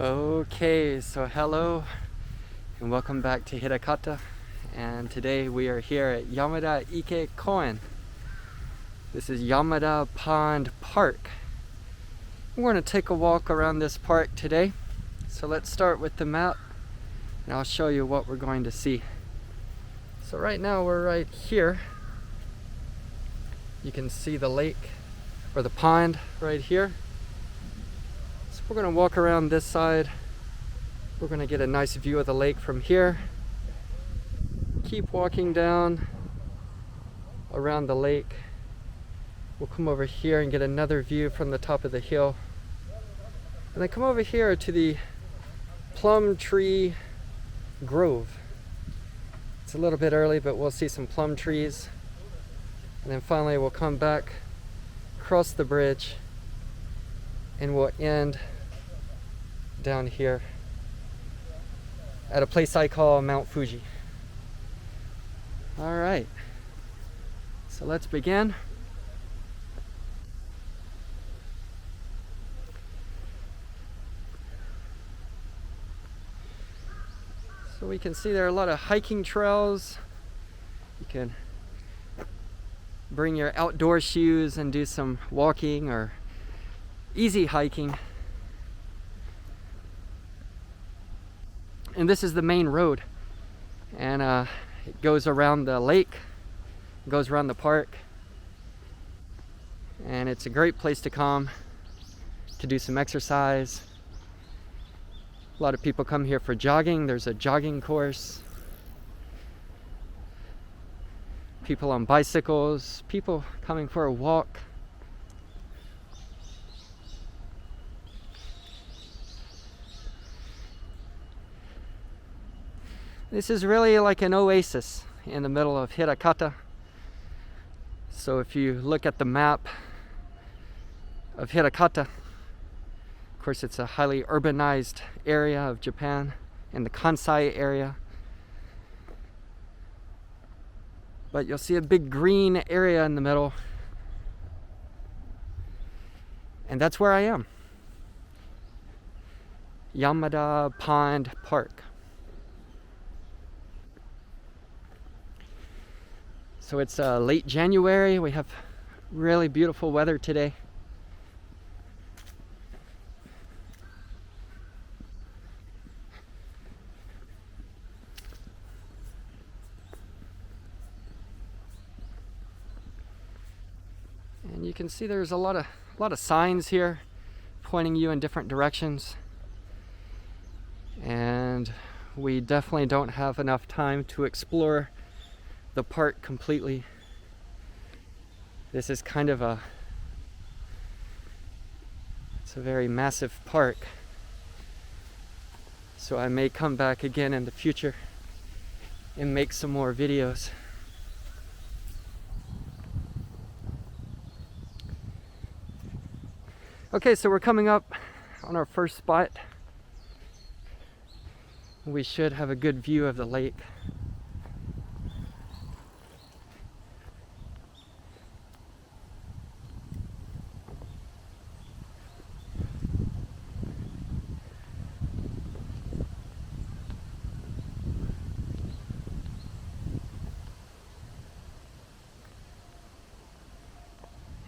Okay, so hello and welcome back to Hirakata, and today we are here at Yamadaike Koen. This is Yamada Pond Park. We're going to take a walk around this park today, so let's start with the map and I'll show you what we're going to see. So right now we're right here. You can see the lake or the pond right here. We're going to walk around this side. We're going to get a nice view of the lake from here. Keep walking down around the lake. We'll come over here and get another view from the top of the hill. And then come over here to the plum tree grove. It's a little bit early, but we'll see some plum trees. And then finally we'll come back, cross the bridge, and we'll end down here at a place I call Mount Fuji. All right, so let's begin. So we can see there are a lot of hiking trails. You can bring your outdoor shoes and do some walking or easy hiking. And this is the main road, and it goes around the lake, goes around the park, and it's a great place to come to do some exercise. A lot of people come here for jogging. There's a jogging course. People on bicycles, people coming for a walk. This is really like an oasis in the middle of Hirakata. So if you look at the map of Hirakata, of course it's a highly urbanized area of Japan, in the Kansai area. But you'll see a big green area in the middle. And that's where I am. Yamada Pond Park. So it's late January. We have really beautiful weather today. And you can see there's a lot of signs here pointing you in different directions. And we definitely don't have enough time to explore the park completely. This is kind of it's a very massive park. So I may come back again in the future and make some more videos. Okay, so we're coming up on our first spot. We should have a good view of the lake.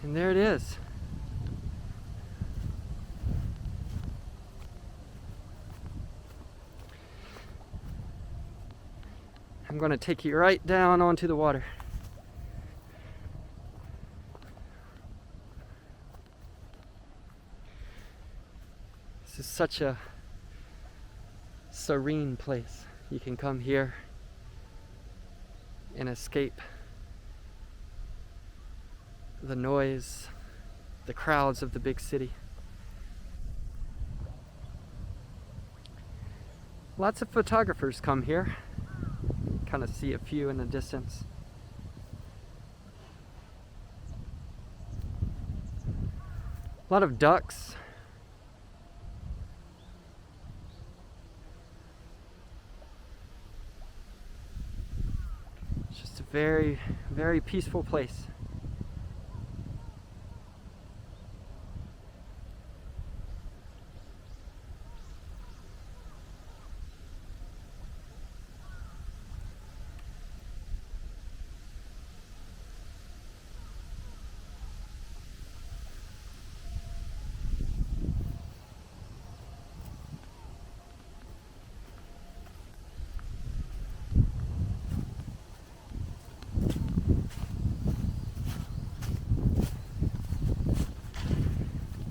And there it is. I'm going to take you right down onto the water. This is such a serene place. You can come here and escape the noise, the crowds of the big city. Lots of photographers come here. Kind of see a few in the distance. A lot of ducks. It's just a very, very peaceful place.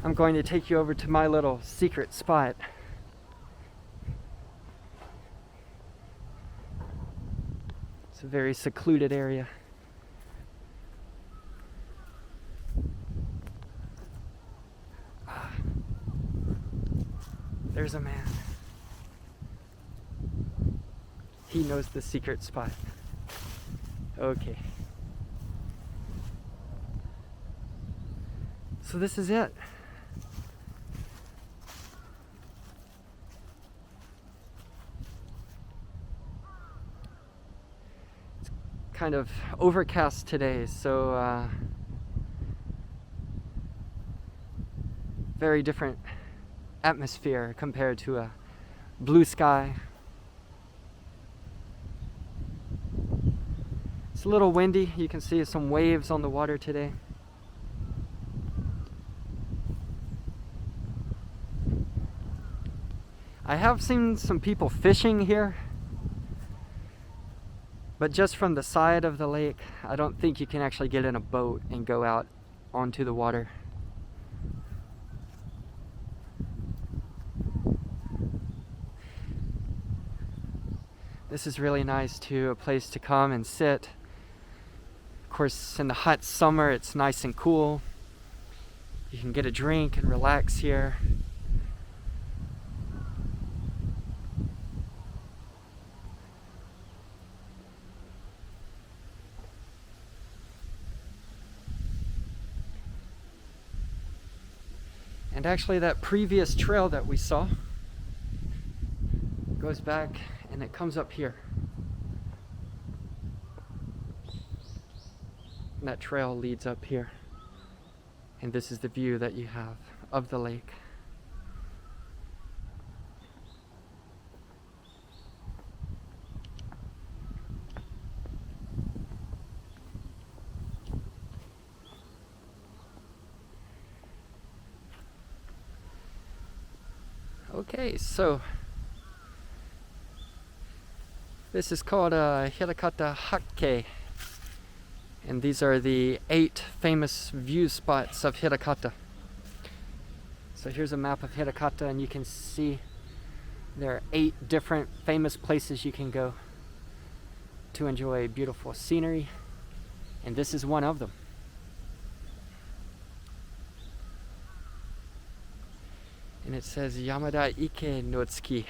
I'm going to take you over to my little secret spot. It's a very secluded area. There's a man. He knows the secret spot. Okay. So this is it. It's kind of overcast today, so very different atmosphere compared to a blue sky. It's a little windy. You can see some waves on the water today. I have seen some people fishing here, but just from the side of the lake. I don't think you can actually get in a boat and go out onto the water. This is really nice too, a place to come and sit. Of course, in the hot summer, it's nice and cool. You can get a drink and relax here. And actually, that previous trail that we saw goes back and it comes up here. And that trail leads up here. And this is the view that you have of the lake. Okay, so this is called Hirakata Hake, and these are the 8 famous view spots of Hirakata. So here's a map of Hirakata, and you can see there are 8 different famous places you can go to enjoy beautiful scenery, and this is one of them. And it says Yamada池の月.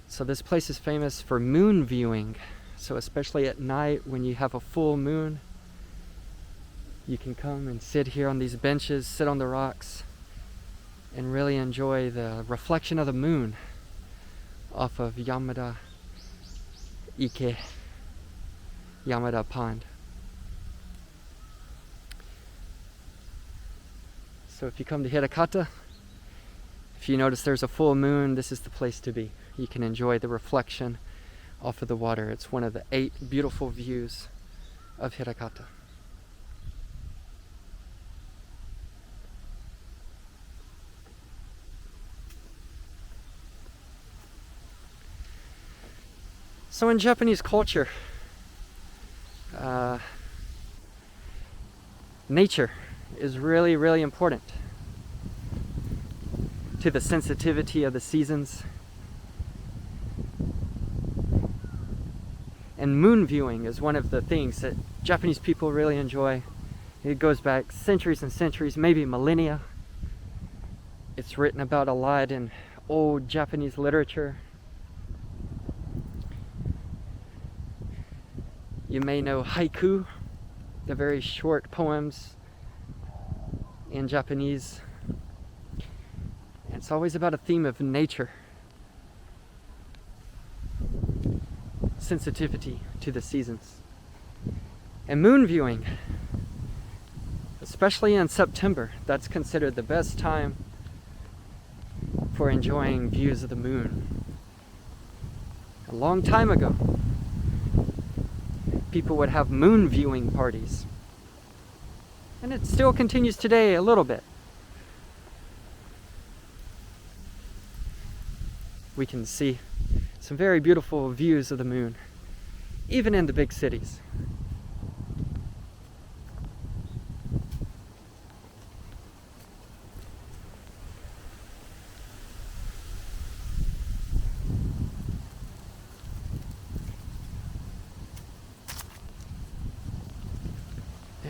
So this place is famous for moon viewing. So especially at night when you have a full moon, you can come and sit here on these benches, sit on the rocks, and really enjoy the reflection of the moon off of Yamada Ike, Yamada Pond. So if you come to Hirakata, if you notice there's a full moon, this is the place to be. You can enjoy the reflection off of the water. It's one of the 8 beautiful views of Hirakata. So in Japanese culture, nature is really, really important to the sensitivity of the seasons. And moon viewing is one of the things that Japanese people really enjoy. It goes back centuries and centuries, maybe millennia. It's written about a lot in old Japanese literature. You may know haiku, the very short poems in Japanese. It's always about a theme of nature, sensitivity to the seasons. And moon viewing, especially in September, that's considered the best time for enjoying views of the moon. A long time ago, people would have moon viewing parties. And it still continues today a little bit. We can see some very beautiful views of the moon, even in the big cities.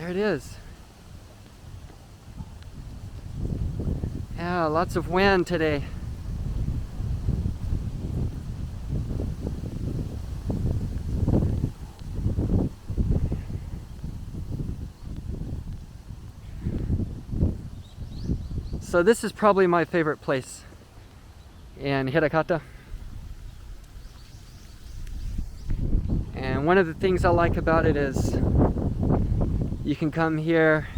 There it is. Yeah, lots of wind today. So this is probably my favorite place in Hirakata. And one of the things I like about it is you can come here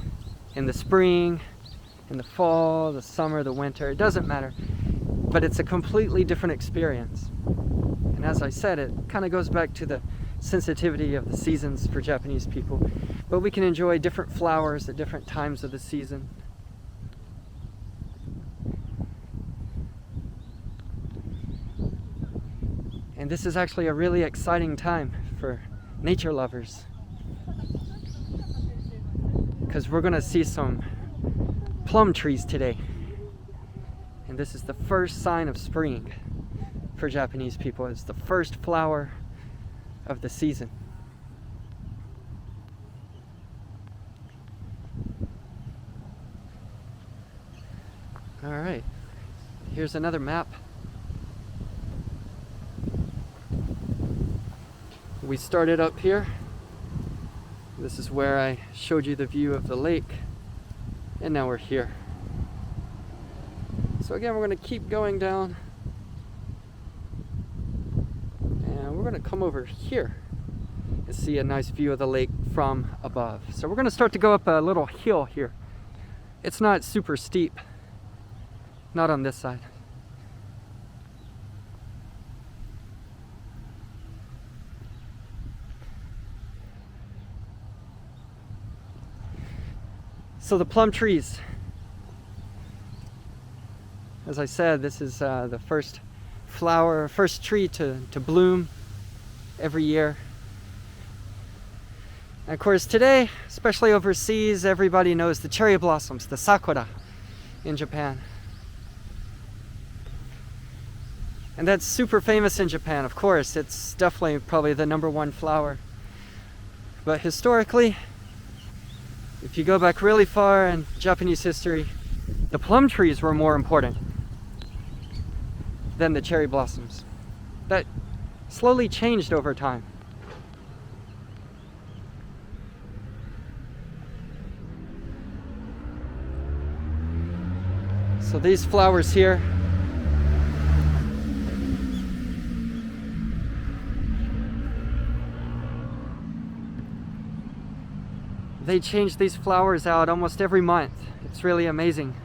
in the spring, in the fall, the summer, the winter, it doesn't matter. But it's a completely different experience. And as I said, it kind of goes back to the sensitivity of the seasons for Japanese people. But we can enjoy different flowers at different times of the season. And this is actually a really exciting time for nature lovers, because we're going to see some plum trees today. And this is the first sign of spring for Japanese people. It's the first flower of the season. All right, here's another map. We started up here. This is where I showed you the view of the lake, and now we're here. So again, we're going to keep going down, and we're going to come over here and see a nice view of the lake from above. So we're going to start to go up a little hill here. It's not super steep, not on this side. So the plum trees, as I said, this is the first tree to bloom every year. And of course today, especially overseas, everybody knows the cherry blossoms, the sakura in Japan. And that's super famous in Japan, of course. It's definitely probably the #1 flower. But historically, if you go back really far in Japanese history, the plum trees were more important than the cherry blossoms. That slowly changed over time. So these flowers here, they change these flowers out almost every month. It's really amazing.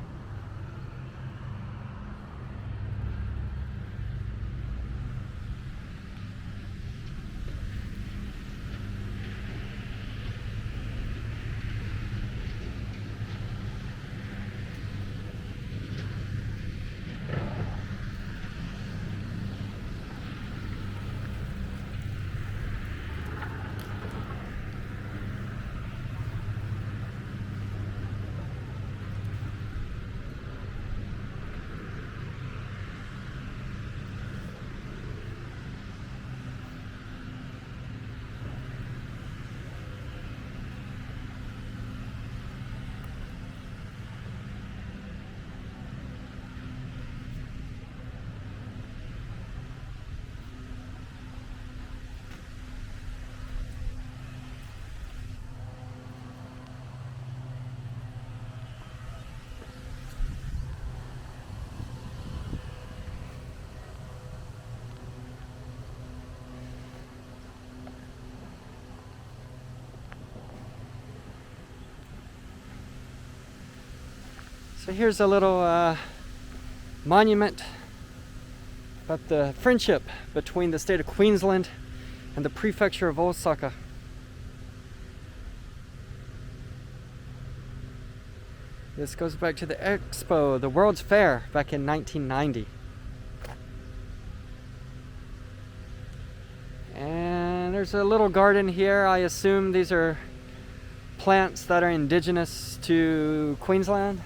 So here's a little monument about the friendship between the state of Queensland and the prefecture of Osaka. This goes back to the Expo, the World's Fair, back in 1990. And there's a little garden here. I assume these are plants that are indigenous to Queensland.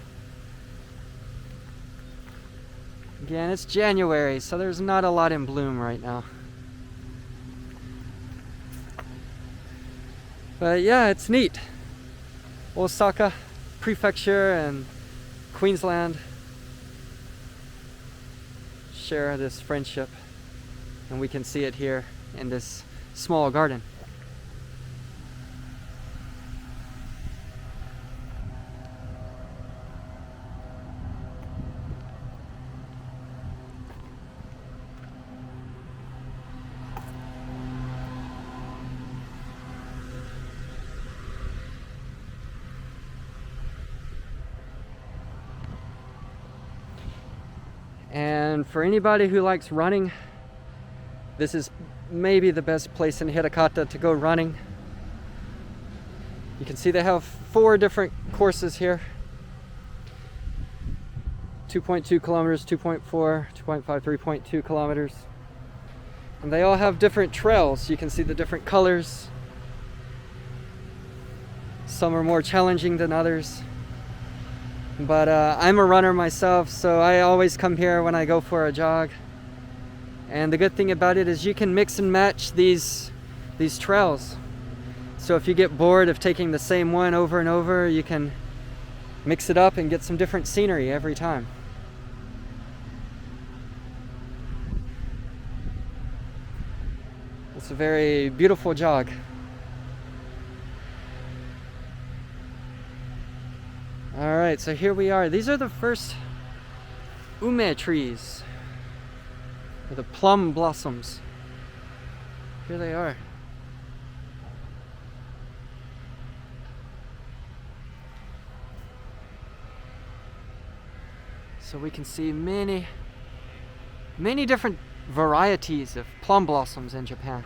Again, it's January, so there's not a lot in bloom right now. But yeah, it's neat. Osaka prefecture and Queensland share this friendship, and we can see it here in this small garden. And for anybody who likes running, this is maybe the best place in Hirakata to go running. You can see they have 4 different courses here. 2.2 kilometers, 2.4, 2.5, 3.2 kilometers. And they all have different trails. You can see the different colors. Some are more challenging than others. But I'm a runner myself, so I always come here when I go for a jog. And the good thing about it is you can mix and match these trails. So if you get bored of taking the same one over and over, you can mix it up and get some different scenery every time. It's a very beautiful jog. All right, so here we are. These are the first ume trees, or the plum blossoms. Here they are. So we can see many different varieties of plum blossoms in Japan.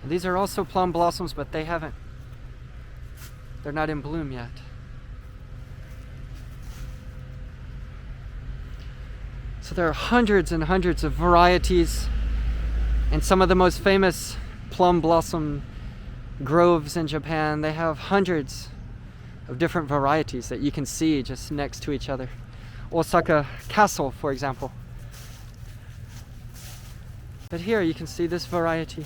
And these are also plum blossoms, but they're not in bloom yet. So there are hundreds and hundreds of varieties, and some of the most famous plum blossom groves in Japan, they have hundreds of different varieties that you can see just next to each other. Osaka Castle, for example. But here you can see this variety.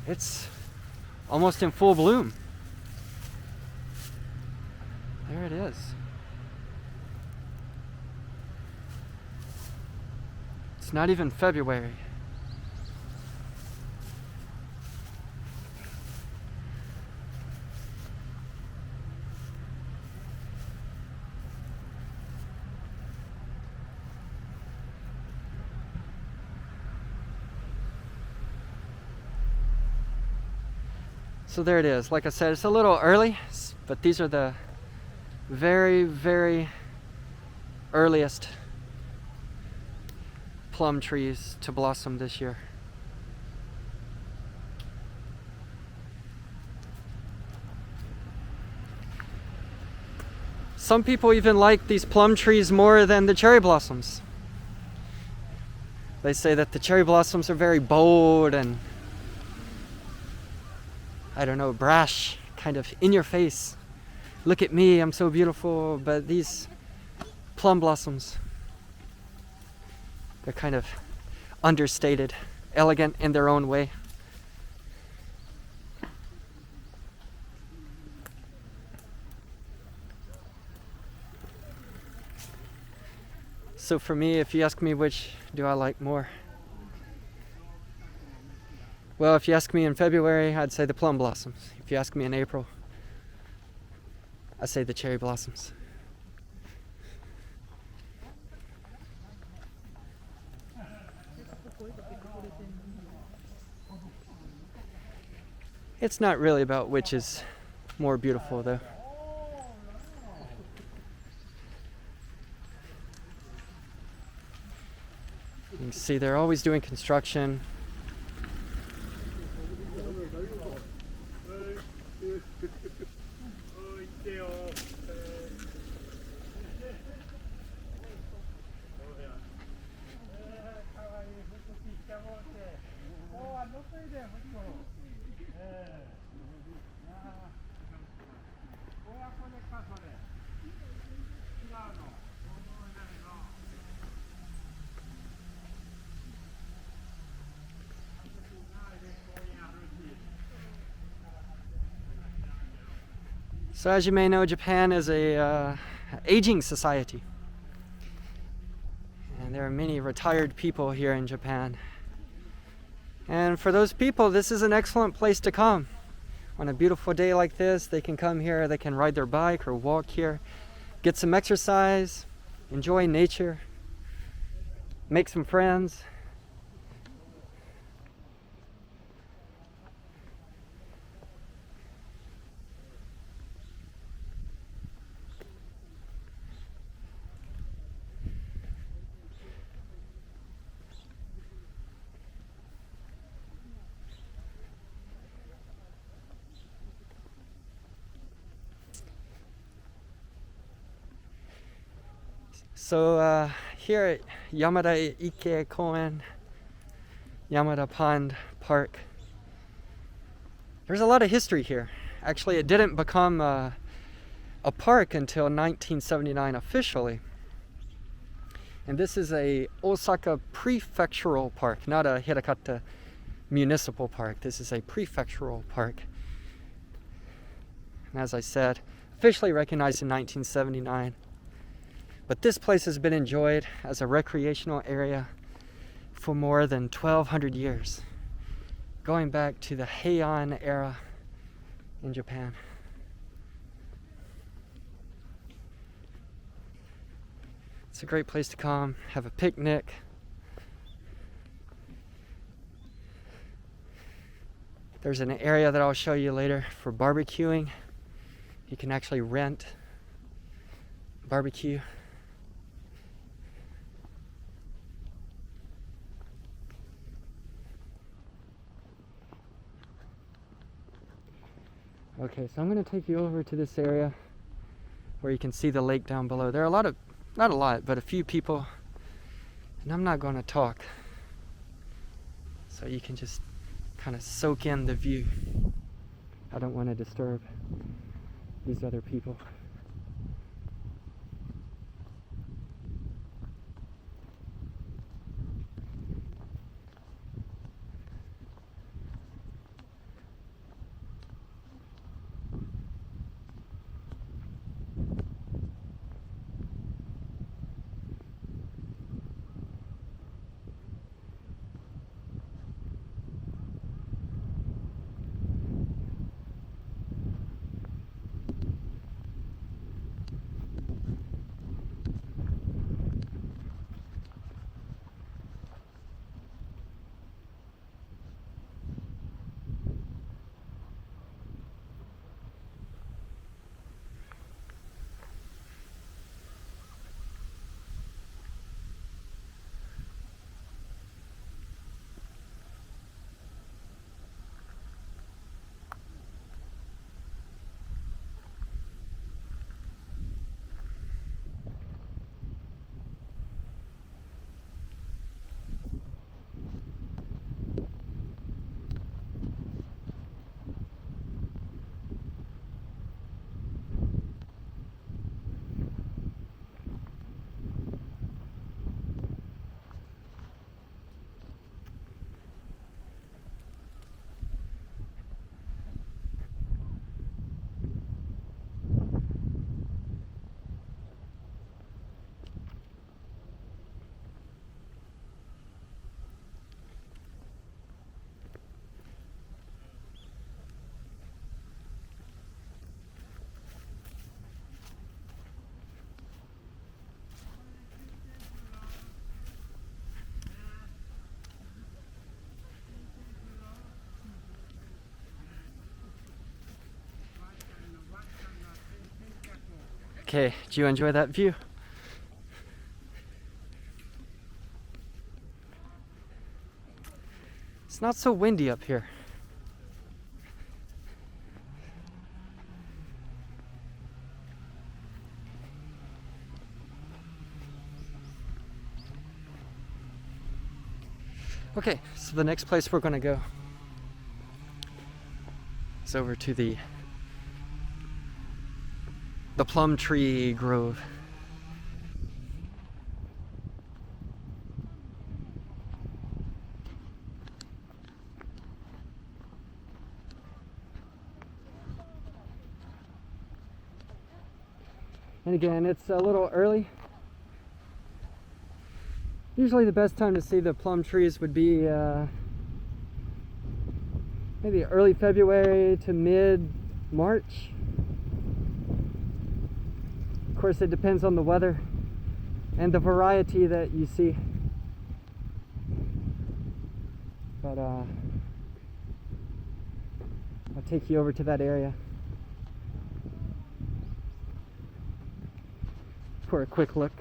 It's almost in full bloom. There it is. It's not even February. So there it is. Like I said, it's a little early, but these are the very, very earliest plum trees to blossom this year. Some people even like these plum trees more than the cherry blossoms. They say that the cherry blossoms are very bold and, I don't know, brash, kind of in your face. Look at me, I'm so beautiful. But these plum blossoms, they're kind of understated, elegant in their own way. So for me, if you ask me which do I like more, well, if you ask me in February, I'd say the plum blossoms. If you ask me in April, I say the cherry blossoms. It's not really about which is more beautiful, though. You can see they're always doing construction. So as you may know, Japan is a aging society. And there are many retired people here in Japan. And for those people, this is an excellent place to come. On a beautiful day like this, they can come here, they can ride their bike or walk here, get some exercise, enjoy nature, make some friends. So here at Yamadaike Koen, Yamada Pond Park, there's a lot of history here. Actually, it didn't become a park until 1979 officially. And this is a Osaka prefectural park, not a Hirakata municipal park. This is a prefectural park. And as I said, officially recognized in 1979. But this place has been enjoyed as a recreational area for more than 1,200 years, going back to the Heian era in Japan. It's a great place to come, have a picnic. There's an area that I'll show you later for barbecuing. You can actually rent barbecue. Okay, so I'm going to take you over to this area where you can see the lake down below. There are not a lot, but a few people, and I'm not going to talk. So you can just kind of soak in the view. I don't want to disturb these other people. Okay, did you enjoy that view? It's not so windy up here. Okay, so the next place we're going to go is over to the plum tree grove. And again, it's a little early. Usually the best time to see the plum trees would be maybe early February to mid-March. Of course, it depends on the weather and the variety that you see. But I'll take you over to that area for a quick look.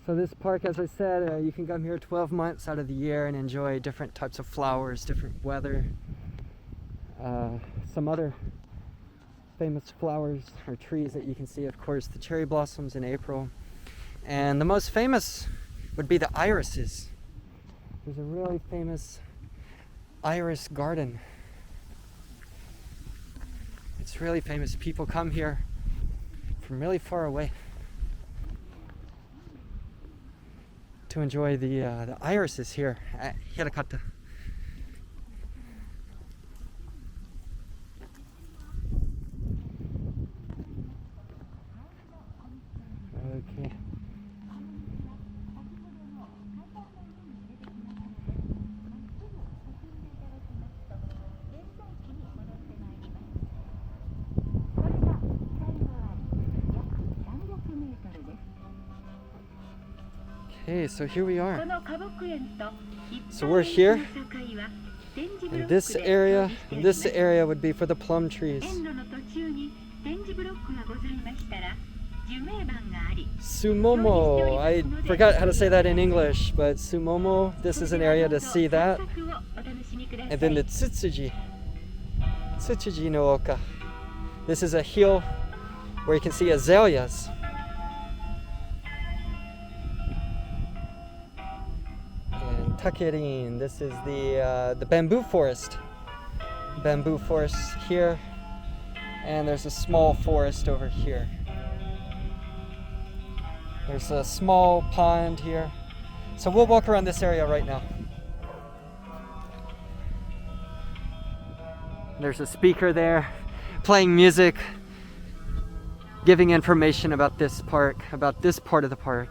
So this park, as I said, you can come here 12 months out of the year and enjoy different types of flowers, different weather. Some other famous flowers or trees that you can see, of course, the cherry blossoms in April. And the most famous would be the irises. There's a really famous iris garden. It's really famous. People come here from really far away to enjoy the irises here at Hirakata. Okay. Okay, so here we are. So we're here, and this area would be for the plum trees. Sumomo, I forgot how to say that in English, but Sumomo, this is an area to see that. And then the Tsutsuji no Oka. This is a hill where you can see azaleas. Takerin, this is the bamboo forest. Bamboo forest here, and there's a small forest over here. There's a small pond here. So we'll walk around this area right now. There's a speaker there playing music, giving information about this park, about this part of the park.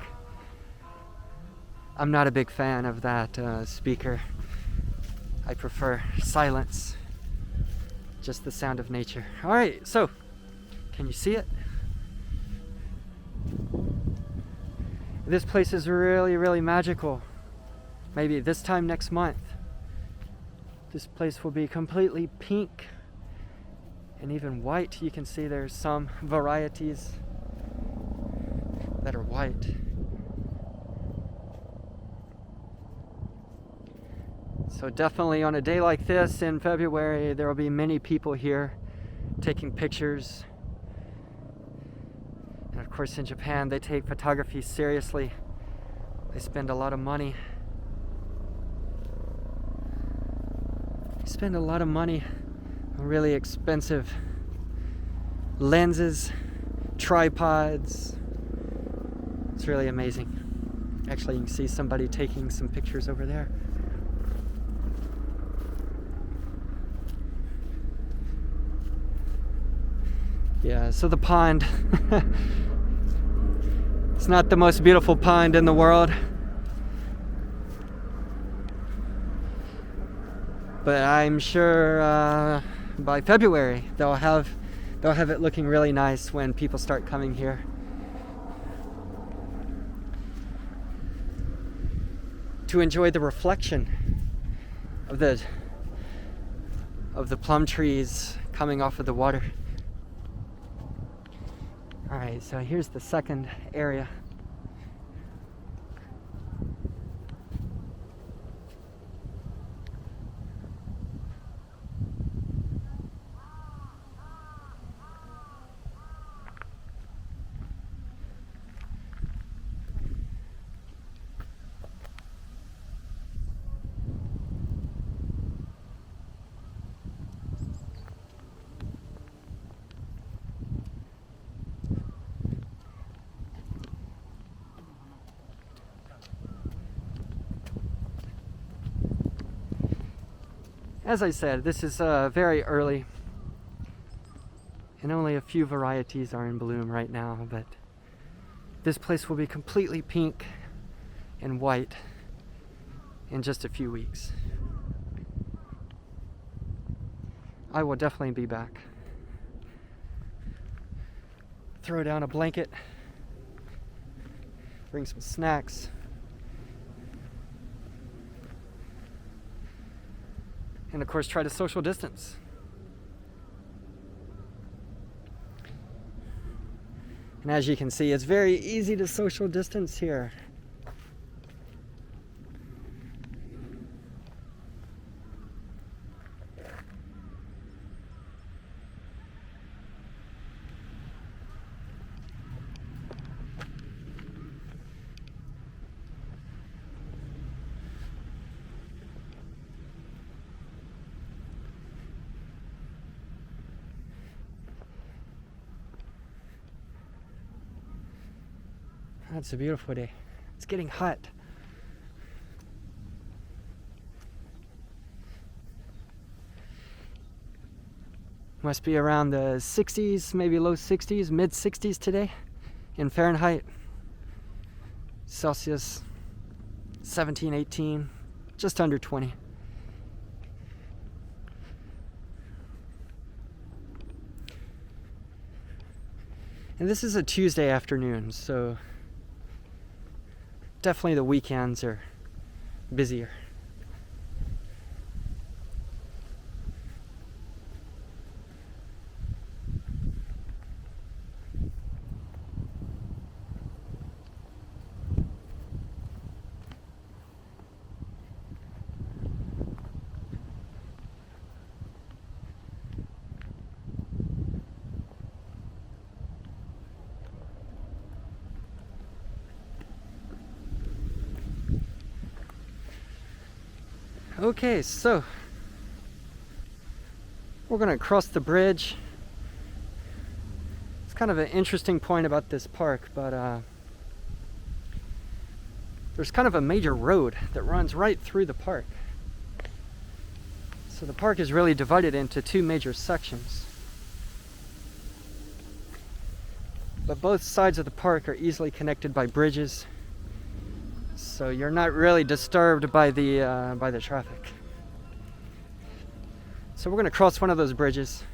I'm not a big fan of that speaker. I prefer silence, just the sound of nature. All right, so can you see it? This place is really, really magical. Maybe this time next month, this place will be completely pink and even white. You can see there's some varieties that are white. So definitely on a day like this in February, there will be many people here taking pictures. And of course in Japan, they take photography seriously. They spend a lot of money. They spend a lot of money on really expensive lenses, tripods. It's really amazing. Actually, you can see somebody taking some pictures over there. Yeah, so the pond, it's not the most beautiful pond in the world, but I'm sure by February they'll have it looking really nice when people start coming here. To enjoy the reflection of the plum trees coming off of the water. All right, so here's the second area. As I said, this is very early, and only a few varieties are in bloom right now, but this place will be completely pink and white in just a few weeks. I will definitely be back. Throw down a blanket, bring some snacks, and of course try to social distance. And as you can see, it's very easy to social distance here. It's a beautiful day. It's getting hot. Must be around the 60s, maybe low 60s, mid 60s today in Fahrenheit. Celsius 17, 18, just under 20. And this is a Tuesday afternoon, so definitely the weekends are busier. Okay, so we're gonna cross the bridge. It's kind of an interesting point about this park, but there's kind of a major road that runs right through the park. So the park is really divided into two major sections. But both sides of the park are easily connected by bridges, so you're not really disturbed by the traffic. So we're going to cross one of those bridges.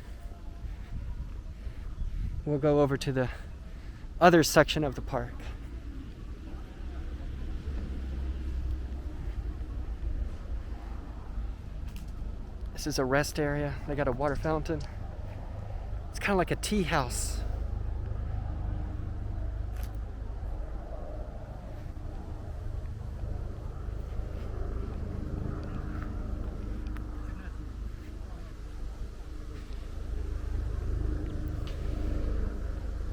We'll go over to the other section of the park. This is a rest area. They got a water fountain. It's kind of like a tea house.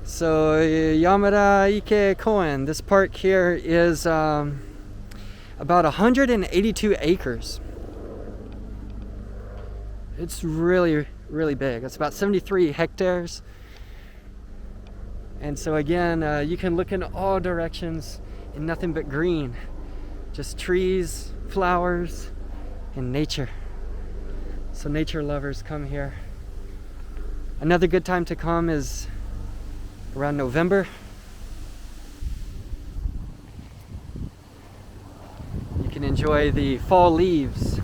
So Yamadaike Koen, this park here is about 182 acres. It's really, really big. It's about 73 hectares. And so again, you can look in all directions and nothing but green. Just trees, flowers, and nature. So nature lovers come here. Another good time to come is around November. You can enjoy the fall leaves.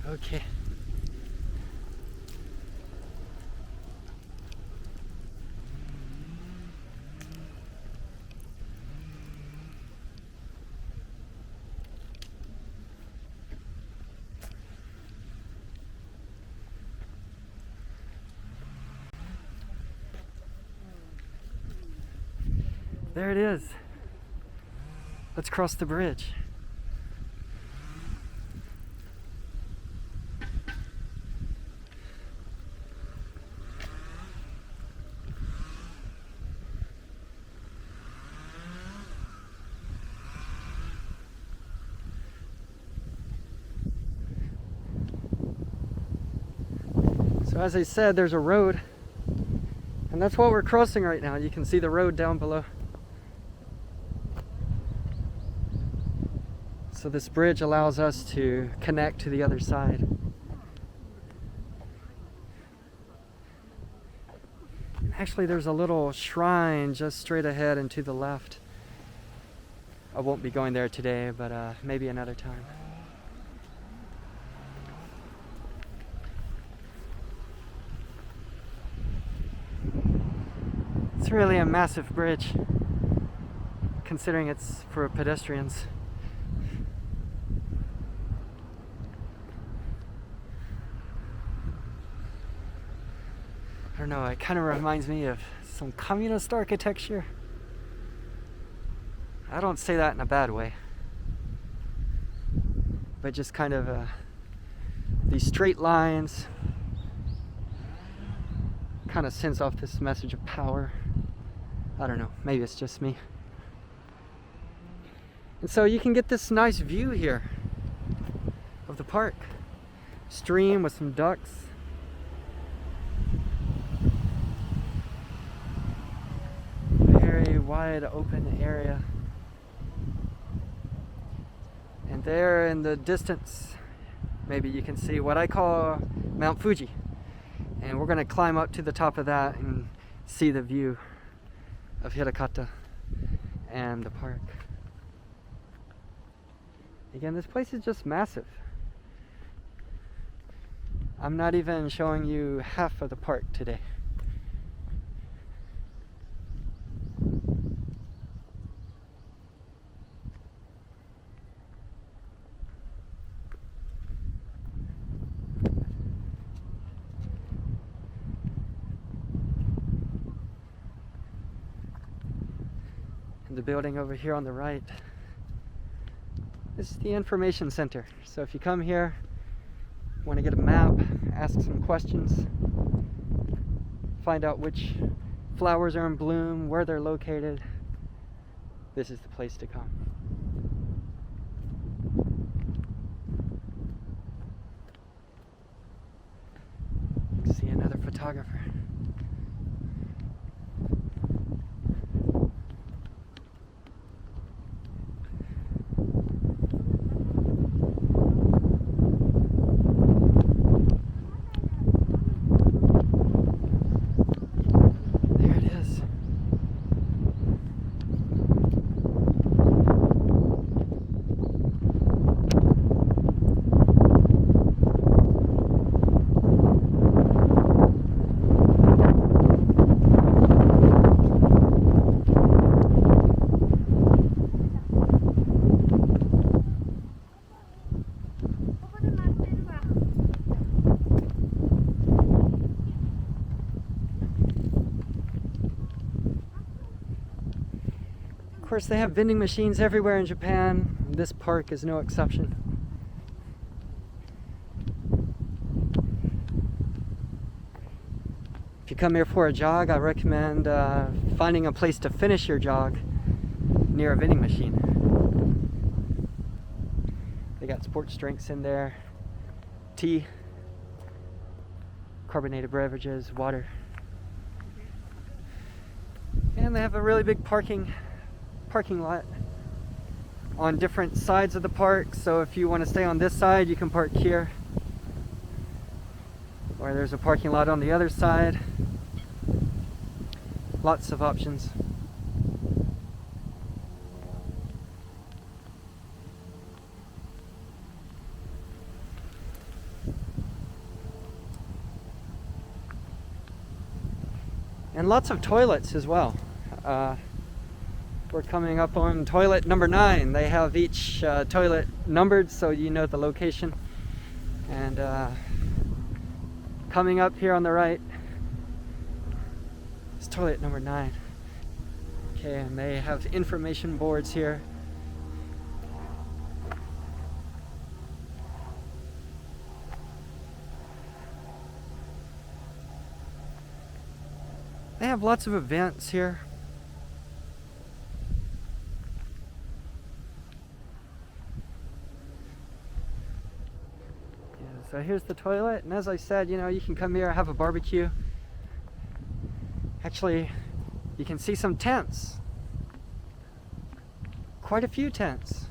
Okay. There it is. Let's cross the bridge. So as I said, there's a road, and that's what we're crossing right now. You can see the road down below. So this bridge allows us to connect to the other side. Actually, there's a little shrine just straight ahead and to the left. I won't be going there today, but maybe another time. It's really a massive bridge, considering it's for pedestrians. I don't know, it kind of reminds me of some communist architecture. I don't say that in a bad way, but just kind of these straight lines kind of sends off this message of power. I don't know, maybe it's just me. And so you can get this nice view here of the park. Stream with some ducks. Very wide open area. And there in the distance, maybe you can see what I call Mount Fuji. And we're going to climb up to the top of that and see the view of Hirakata and the park. Again, this place is just massive. I'm not even showing you half of the park today. The building over here on the right, this is the information center. So if you come here, want to get a map, ask some questions, find out which flowers are in bloom, where they're located, this is the place to come. See another photographer. Of course, they have vending machines everywhere in Japan. This park is no exception. If you come here for a jog, I recommend finding a place to finish your jog near a vending machine. They got sports drinks in there, tea, carbonated beverages, water. And they have a really big parking lot on different sides of the park. So if you want to stay on this side, you can park here. Or there's a parking lot on the other side. Lots of options. And lots of toilets as well. We're coming up on toilet number 9. They have each toilet numbered so you know the location. And coming up here on the right is toilet number 9. Okay, and they have information boards here have lots of events here. Yeah, so here's the toilet, and as I said, you know, you can come here, have a barbecue. Actually, you can see some tents. Quite a few tents.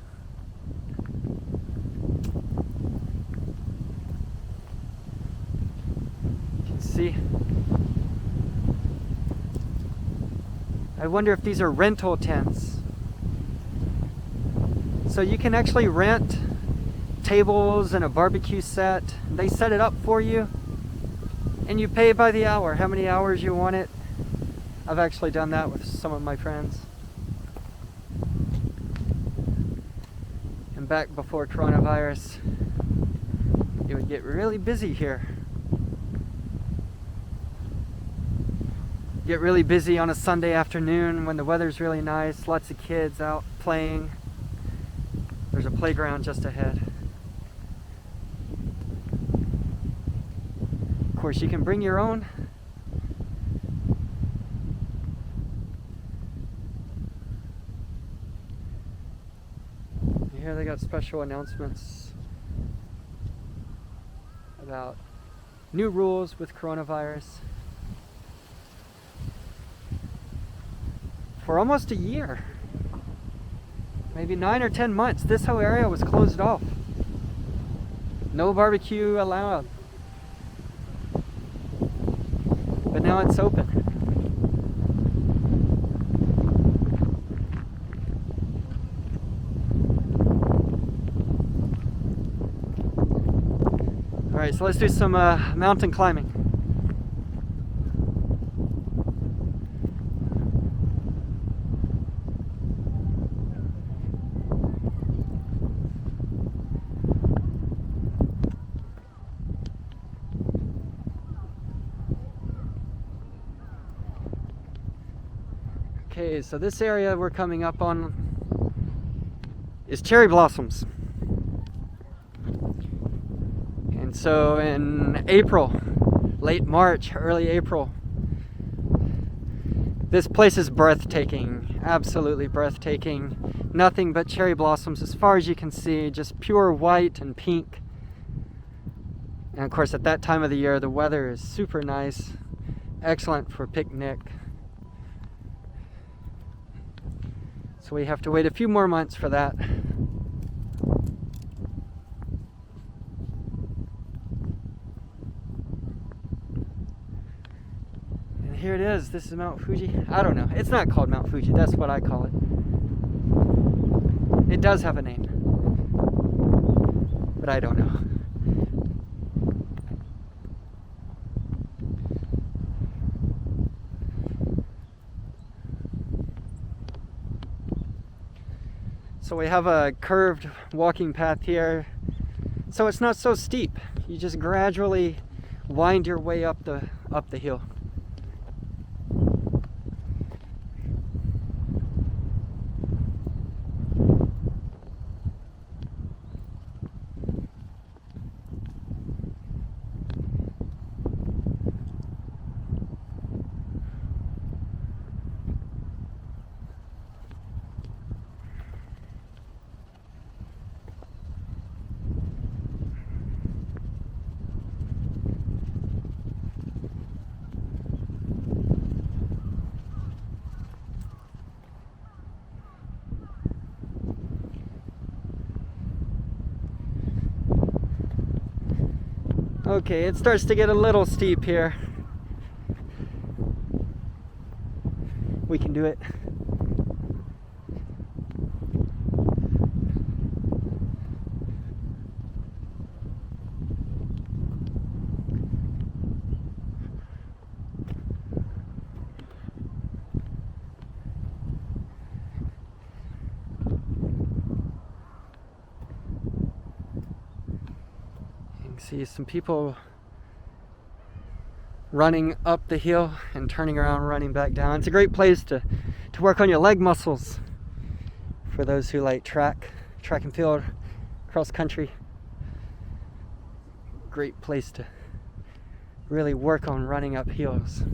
You can see. I wonder if these are rental tents. So you can actually rent tables and a barbecue set. They set it up for you, and you pay by the hour, how many hours you want it. I've actually done that with some of my friends. And back before coronavirus, it would get really busy here. Get really busy on a Sunday afternoon when the weather's really nice, lots of kids out playing. There's a playground just ahead. Of course, you can bring your own. Here they got special announcements about new rules with coronavirus. For almost a year, maybe 9 or 10 months, this whole area was closed off. No barbecue allowed. But now it's open. Alright, so let's do some mountain climbing. Okay, so this area we're coming up on is cherry blossoms. And so in April, late March, early April, this place is breathtaking, absolutely breathtaking. Nothing but cherry blossoms as far as you can see, just pure white and pink. And of course at that time of the year the weather is super nice, excellent for picnic. So we have to wait a few more months for that. And here it is. This is Mount Fuji. I don't know. It's not called Mount Fuji. That's what I call it. It does have a name. But I don't know. So we have a curved walking path here, so it's not so steep. You just gradually wind your way up the hill. Okay, it starts to get a little steep here. We can do it. See some people running up the hill and turning around, running back down. It's a great place to work on your leg muscles for those who like track and field, cross country. Great place to really work on running up hills.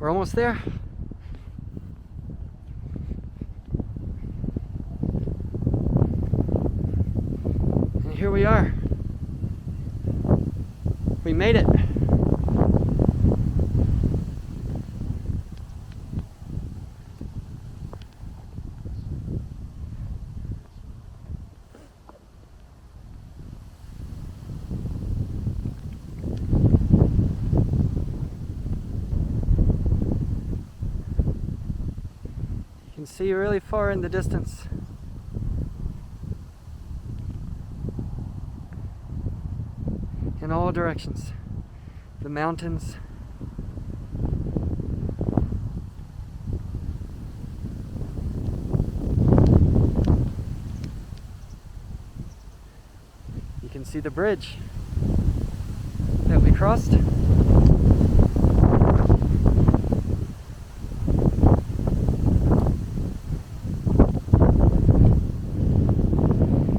We're almost there. And here we are. We made it. You can see really far in the distance. In all directions. The mountains. You can see the bridge that we crossed.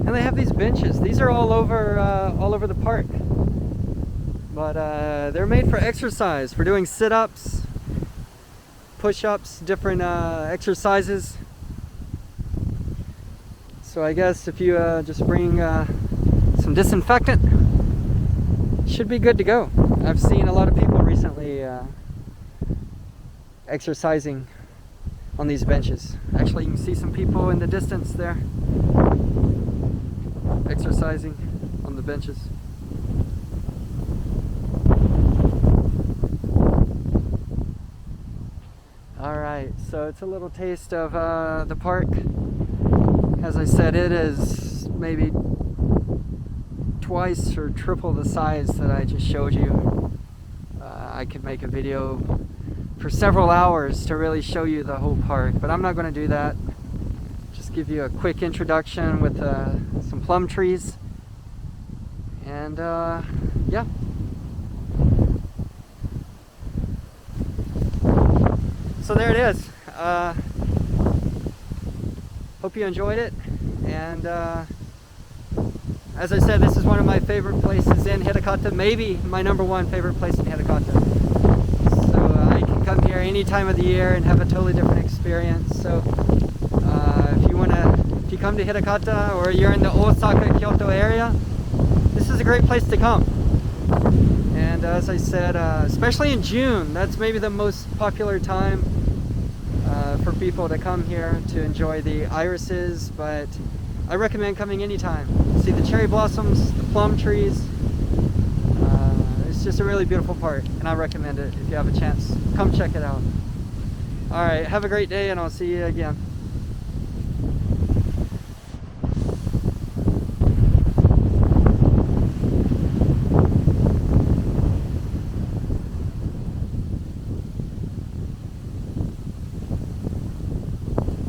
And they have these benches. These are all over the park. But they're made for exercise, for doing sit-ups, push-ups, different exercises. So I guess if you just bring some disinfectant, should be good to go. I've seen a lot of people recently exercising on these benches. Actually, you can see some people in the distance there exercising on the benches. Alright, so it's a little taste of the park. As I said, it is maybe twice or triple the size that I just showed you. I could make a video for several hours to really show you the whole park, but I'm not going to do that. Just give you a quick introduction with some plum trees. And yeah. So there it is. Hope you enjoyed it. And as I said, this is one of my favorite places in Hirakata, maybe my #1 favorite place in Hirakata. So I can come here any time of the year and have a totally different experience. So if you come to Hirakata or you're in the Osaka, Kyoto area, this is a great place to come. And as I said, especially in June, that's maybe the most popular time for people to come here to enjoy the irises, but I recommend coming anytime. See the cherry blossoms, the plum trees. It's just a really beautiful park, and I recommend it if you have a chance. Come check it out. Alright, have a great day, and I'll see you again.